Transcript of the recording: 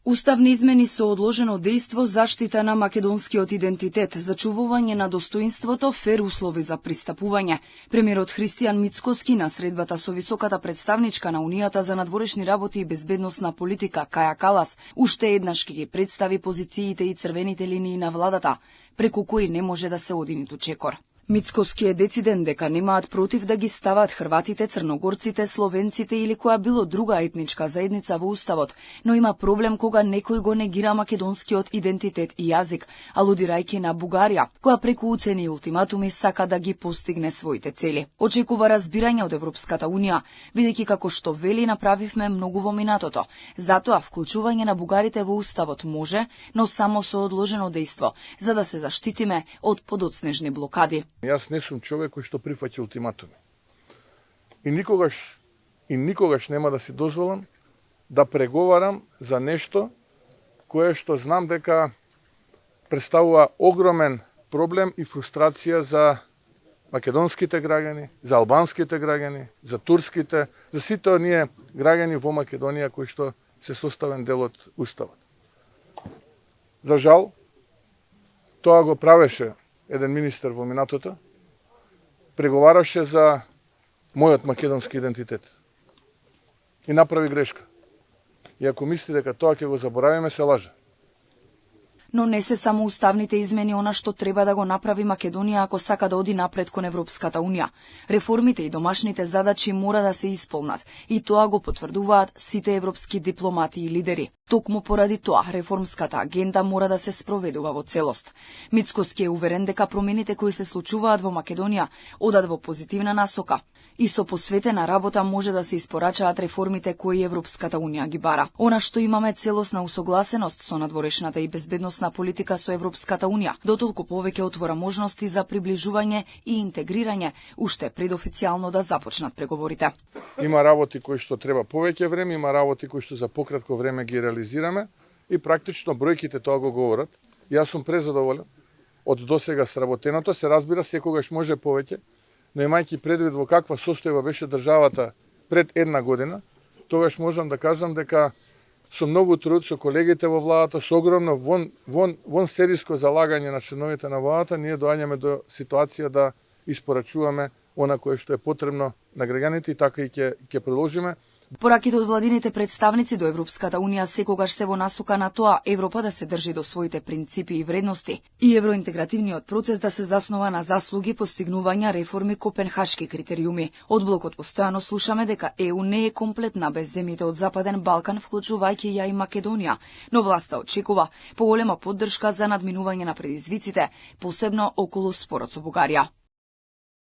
Уставни измени со одложено дејство, заштита на македонскиот идентитет, зачувување на достоинството, фер услови за пристапување. Премиерот Христијан Мицкоски на средбата со високата представничка на Унијата за надворешни работи и безбедносна политика Каја Калас уште еднаш ќе ги представи позициите и црвените линии на владата, преку кои не може да се оди ниту чекор. Мицкоски е дециден дека немаат против да ги стават хрватите, црногорците, словенците или која било друга етничка заедница во уставот, но има проблем кога некој го негира македонскиот идентитет и јазик, алудирајќи на Бугарија, која преку уцени и ултиматуми сака да ги постигне своите цели. Очекува разбирање од Европската Унија, бидејќи како што вели направивме многу во минатото. Затоа вклучување на бугарите во уставот може, но само со одложено дејство, за да се заштитиме од подоцнежни блокади. Јас не сум човек кој што прифаќа ултиматуми. И никогаш нема да си дозволам да преговарам за нешто кое што знам дека представува огромен проблем и фрустрација за македонските граѓани, за албанските граѓани, за турските, за сите оние граѓани во Македонија кои што се составен дел од уставот. За жал, тоа го правеше еден министер во минатото, преговараше за мојот македонски идентитет. И направи грешка. И ако мисли дека тоа ќе го заборавиме, се лаже. Но не се само уставните измени она што треба да го направи Македонија ако сака да оди напред кон Европската Унија. Реформите и домашните задачи мора да се исполнат и тоа го потврдуваат сите европски дипломати и лидери. Токму поради тоа, реформската агенда мора да се спроведува во целост. Мицкоски е уверен дека промените кои се случуваат во Македонија одат во позитивна насока и со посветена работа може да се испорачаат реформите кои Европската Унија ги бара. Она што имаме целосна усогласеност со надворешната и безбедносна политика со Европската Унија, дотолку повеќе отвора можности за приближување и интегрирање уште пред официјално да започнат преговорите. Има работи кои што треба повеќе време, има работи кои што за пократко време ги реализираме и практично бројките тоа го говорат. Јас сум презадоволен од досега сработеното, се разбира секогаш може повеќе, но имајќи предвид во каква состојба беше државата пред една година, тогаш можам да кажам дека со многу труд со колегите во владата, со огромно вон сериско залагање на членовите на владата, ние доаѓаме до ситуација да испорачуваме она кое што е потребно на граѓаните и така и ќе продолжиме. Пораките од владините представници до Европската Унија секогаш се во насока на тоа Европа да се држи до своите принципи и вредности и евроинтегративниот процес да се заснова на заслуги, постигнувања, реформи, копенхашки критериуми. Од блокот постојано слушаме дека ЕУ не е комплетна без земјите од Западен Балкан, вклучувајќи ја и Македонија, но власта очекува поголема поддршка за надминување на предизвиците, посебно околу спорот со Бугарија.